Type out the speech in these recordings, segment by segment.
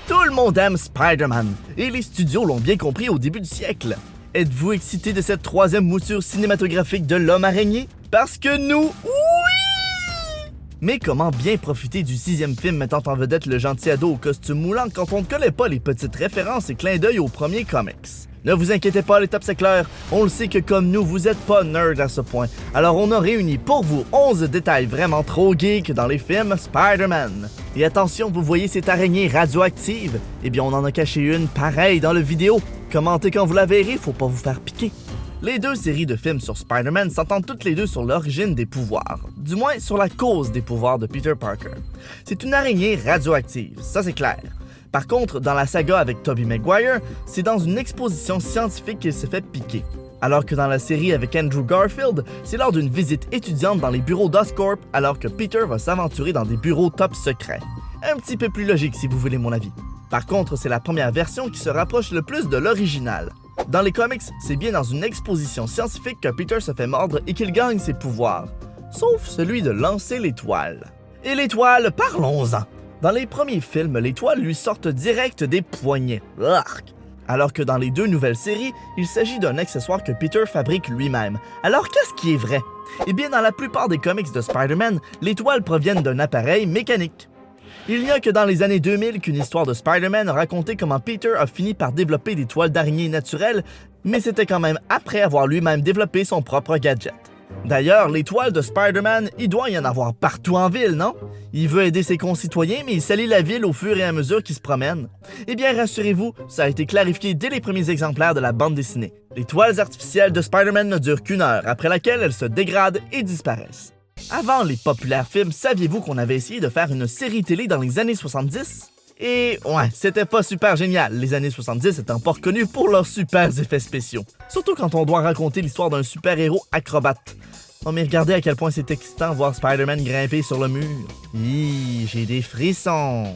Tout le monde aime Spider-Man, et les studios l'ont bien compris au début du siècle. Êtes-vous excité de cette troisième mouture cinématographique de l'Homme-Araignée? Parce que nous, oui! Mais comment bien profiter du sixième film mettant en vedette le gentil ado au costume moulant quand on ne connaît pas les petites références et clins d'œil aux premiers comics? Ne vous inquiétez pas, les tops c'est clair, on le sait que comme nous, vous êtes pas nerd à ce point. Alors on a réuni pour vous 11 détails vraiment trop geeks dans les films Spider-Man. Et attention, vous voyez cette araignée radioactive? Eh bien on en a caché une pareille dans le vidéo. Commentez quand vous la verrez, faut pas vous faire piquer. Les deux séries de films sur Spider-Man s'entendent toutes les deux sur l'origine des pouvoirs, du moins sur la cause des pouvoirs de Peter Parker. C'est une araignée radioactive, ça c'est clair. Par contre, dans la saga avec Tobey Maguire, c'est dans une exposition scientifique qu'il s'est fait piquer. Alors que dans la série avec Andrew Garfield, c'est lors d'une visite étudiante dans les bureaux d'Oscorp alors que Peter va s'aventurer dans des bureaux top secrets. Un petit peu plus logique si vous voulez mon avis. Par contre, c'est la première version qui se rapproche le plus de l'original. Dans les comics, c'est bien dans une exposition scientifique que Peter se fait mordre et qu'il gagne ses pouvoirs. Sauf celui de lancer l'étoile. Et l'étoile, parlons-en! Dans les premiers films, les toiles lui sortent direct des poignets. Arc. Alors que dans les deux nouvelles séries, il s'agit d'un accessoire que Peter fabrique lui-même. Alors qu'est-ce qui est vrai? Eh bien, dans la plupart des comics de Spider-Man, les toiles proviennent d'un appareil mécanique. Il n'y a que dans les années 2000 qu'une histoire de Spider-Man a raconté comment Peter a fini par développer des toiles d'araignée naturelles, mais c'était quand même après avoir lui-même développé son propre gadget. D'ailleurs, les toiles de Spider-Man, il doit y en avoir partout en ville, non? Il veut aider ses concitoyens, mais il salit la ville au fur et à mesure qu'il se promène. Eh bien, rassurez-vous, ça a été clarifié dès les premiers exemplaires de la bande dessinée. Les toiles artificielles de Spider-Man ne durent qu'1 heure, après laquelle elles se dégradent et disparaissent. Avant les populaires films, saviez-vous qu'on avait essayé de faire une série télé dans les années 70? Et ouais, c'était pas super génial, les années 70 étant pas reconnus pour leurs super effets spéciaux. Surtout quand on doit raconter l'histoire d'un super-héros acrobate. Oh mais regardez à quel point c'est excitant voir Spider-Man grimper sur le mur. J'ai des frissons.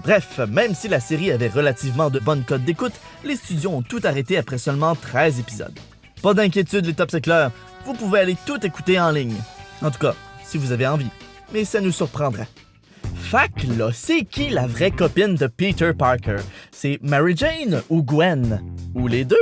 Bref, même si la série avait relativement de bonnes cotes d'écoute, les studios ont tout arrêté après seulement 13 épisodes. Pas d'inquiétude les tops éclairs, vous pouvez aller tout écouter en ligne. En tout cas, si vous avez envie. Mais ça nous surprendrait. Fac là, c'est qui la vraie copine de Peter Parker? C'est Mary Jane ou Gwen? Ou les deux?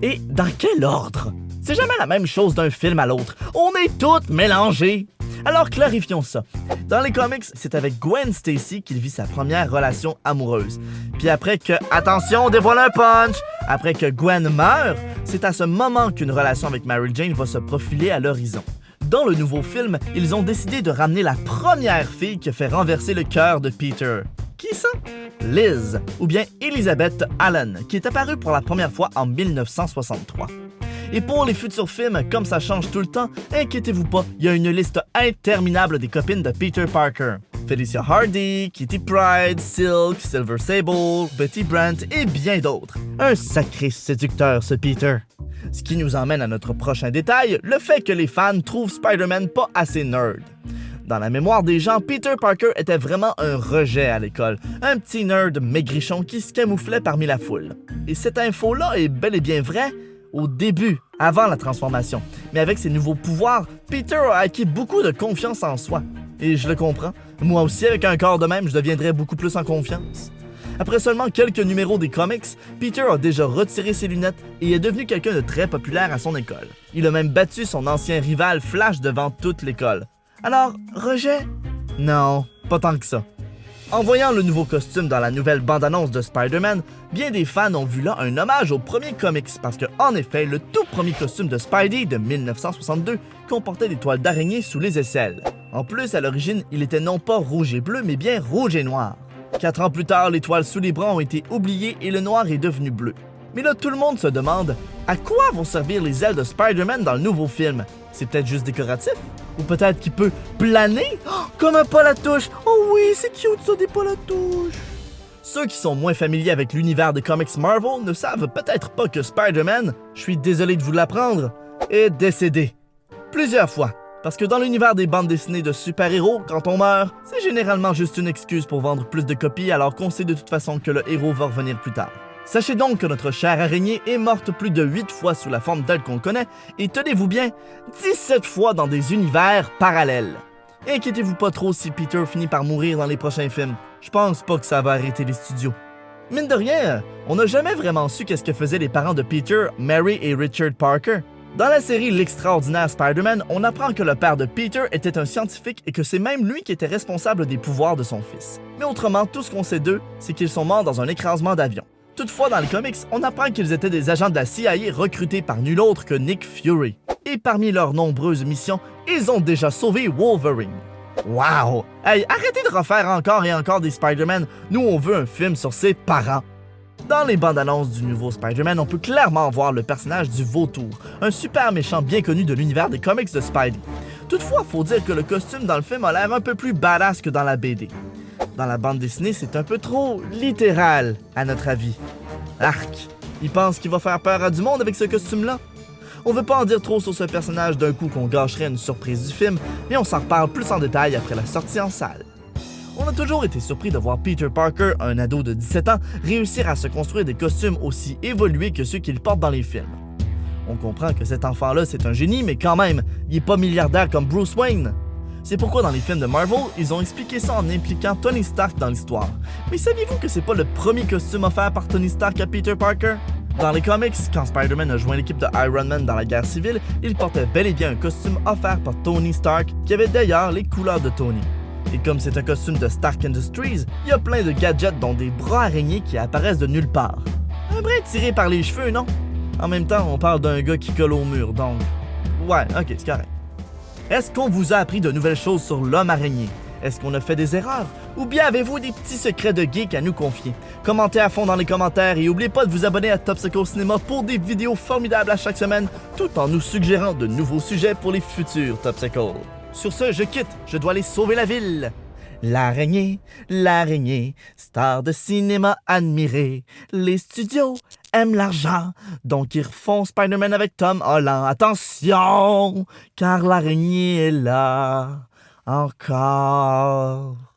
Et dans quel ordre? C'est jamais la même chose d'un film à l'autre. On est toutes mélangées. Alors clarifions ça. Dans les comics, c'est avec Gwen Stacy qu'il vit sa première relation amoureuse. Puis après que, attention, on dévoile un punch! Après que Gwen meurt, c'est à ce moment qu'une relation avec Mary Jane va se profiler à l'horizon. Dans le nouveau film, ils ont décidé de ramener la première fille qui a fait renverser le cœur de Peter. Qui ça? Liz, ou bien Elizabeth Allen, qui est apparue pour la première fois en 1963. Et pour les futurs films, comme ça change tout le temps, inquiétez-vous pas, il y a une liste interminable des copines de Peter Parker. Felicia Hardy, Kitty Pryde, Silk, Silver Sable, Betty Brant et bien d'autres. Un sacré séducteur ce Peter. Ce qui nous emmène à notre prochain détail, le fait que les fans trouvent Spider-Man pas assez nerd. Dans la mémoire des gens, Peter Parker était vraiment un rejet à l'école, un petit nerd maigrichon qui se camouflait parmi la foule. Et cette info-là est bel et bien vraie au début, avant la transformation. Mais avec ses nouveaux pouvoirs, Peter a acquis beaucoup de confiance en soi. Et je le comprends, moi aussi avec un corps de même, je deviendrais beaucoup plus en confiance. Après seulement quelques numéros des comics, Peter a déjà retiré ses lunettes et est devenu quelqu'un de très populaire à son école. Il a même battu son ancien rival Flash devant toute l'école. Alors, rejet? Non, pas tant que ça. En voyant le nouveau costume dans la nouvelle bande-annonce de Spider-Man, bien des fans ont vu là un hommage au premier comics parce que, en effet, le tout premier costume de Spidey de 1962 comportait des toiles d'araignée sous les aisselles. En plus, à l'origine, il était non pas rouge et bleu, mais bien rouge et noir. 4 ans plus tard, les toiles sous les bras ont été oubliées et le noir est devenu bleu. Mais là, tout le monde se demande à quoi vont servir les ailes de Spider-Man dans le nouveau film? C'est peut-être juste décoratif? Ou peut-être qu'il peut planer? Oh, comme un Paul-à-touche! Oh oui, c'est cute ça, des Paul-à-touche! Ceux qui sont moins familiers avec l'univers des comics Marvel ne savent peut-être pas que Spider-Man, je suis désolé de vous l'apprendre, est décédé. Plusieurs fois. Parce que dans l'univers des bandes dessinées de super-héros, quand on meurt, c'est généralement juste une excuse pour vendre plus de copies alors qu'on sait de toute façon que le héros va revenir plus tard. Sachez donc que notre chère araignée est morte plus de 8 fois sous la forme d'elle qu'on connaît, et tenez-vous bien, 17 fois dans des univers parallèles. Et inquiétez-vous pas trop si Peter finit par mourir dans les prochains films. Je pense pas que ça va arrêter les studios. Mine de rien, on n'a jamais vraiment su qu'est-ce que faisaient les parents de Peter, Mary et Richard Parker. Dans la série L'extraordinaire Spider-Man, on apprend que le père de Peter était un scientifique et que c'est même lui qui était responsable des pouvoirs de son fils. Mais autrement, tout ce qu'on sait d'eux, c'est qu'ils sont morts dans un écrasement d'avion. Toutefois, dans les comics, on apprend qu'ils étaient des agents de la CIA recrutés par nul autre que Nick Fury. Et parmi leurs nombreuses missions, ils ont déjà sauvé Wolverine. Wow! Hey, arrêtez de refaire encore et encore des Spider-Man, nous on veut un film sur ses parents. Dans les bandes annonces du nouveau Spider-Man, on peut clairement voir le personnage du Vautour, un super méchant bien connu de l'univers des comics de Spidey. Toutefois, faut dire que le costume dans le film a l'air un peu plus badass que dans la BD. Dans la bande dessinée, c'est un peu trop littéral, à notre avis. Arc, il pense qu'il va faire peur à du monde avec ce costume-là? On veut pas en dire trop sur ce personnage d'un coup qu'on gâcherait une surprise du film, mais on s'en reparle plus en détail après la sortie en salle. On a toujours été surpris de voir Peter Parker, un ado de 17 ans, réussir à se construire des costumes aussi évolués que ceux qu'il porte dans les films. On comprend que cet enfant-là, c'est un génie, mais quand même, il est pas milliardaire comme Bruce Wayne. C'est pourquoi dans les films de Marvel, ils ont expliqué ça en impliquant Tony Stark dans l'histoire. Mais saviez-vous que c'est pas le premier costume offert par Tony Stark à Peter Parker? Dans les comics, quand Spider-Man a joint l'équipe de Iron Man dans la guerre civile, il portait bel et bien un costume offert par Tony Stark, qui avait d'ailleurs les couleurs de Tony. Et comme c'est un costume de Stark Industries, il y a plein de gadgets dont des bras araignées qui apparaissent de nulle part. Un brin tiré par les cheveux, non? En même temps, on parle d'un gars qui colle au mur, donc... Ouais, ok, c'est correct. Est-ce qu'on vous a appris de nouvelles choses sur l'homme araignée? Est-ce qu'on a fait des erreurs? Ou bien avez-vous des petits secrets de geek à nous confier? Commentez à fond dans les commentaires et n'oubliez pas de vous abonner à Topsicle Cinéma pour des vidéos formidables à chaque semaine, tout en nous suggérant de nouveaux sujets pour les futurs Topsicle. Sur ce, je quitte, je dois aller sauver la ville. L'araignée, star de cinéma admirée. Les studios aiment l'argent, donc ils refont Spider-Man avec Tom Holland. Attention, car l'araignée est là, encore.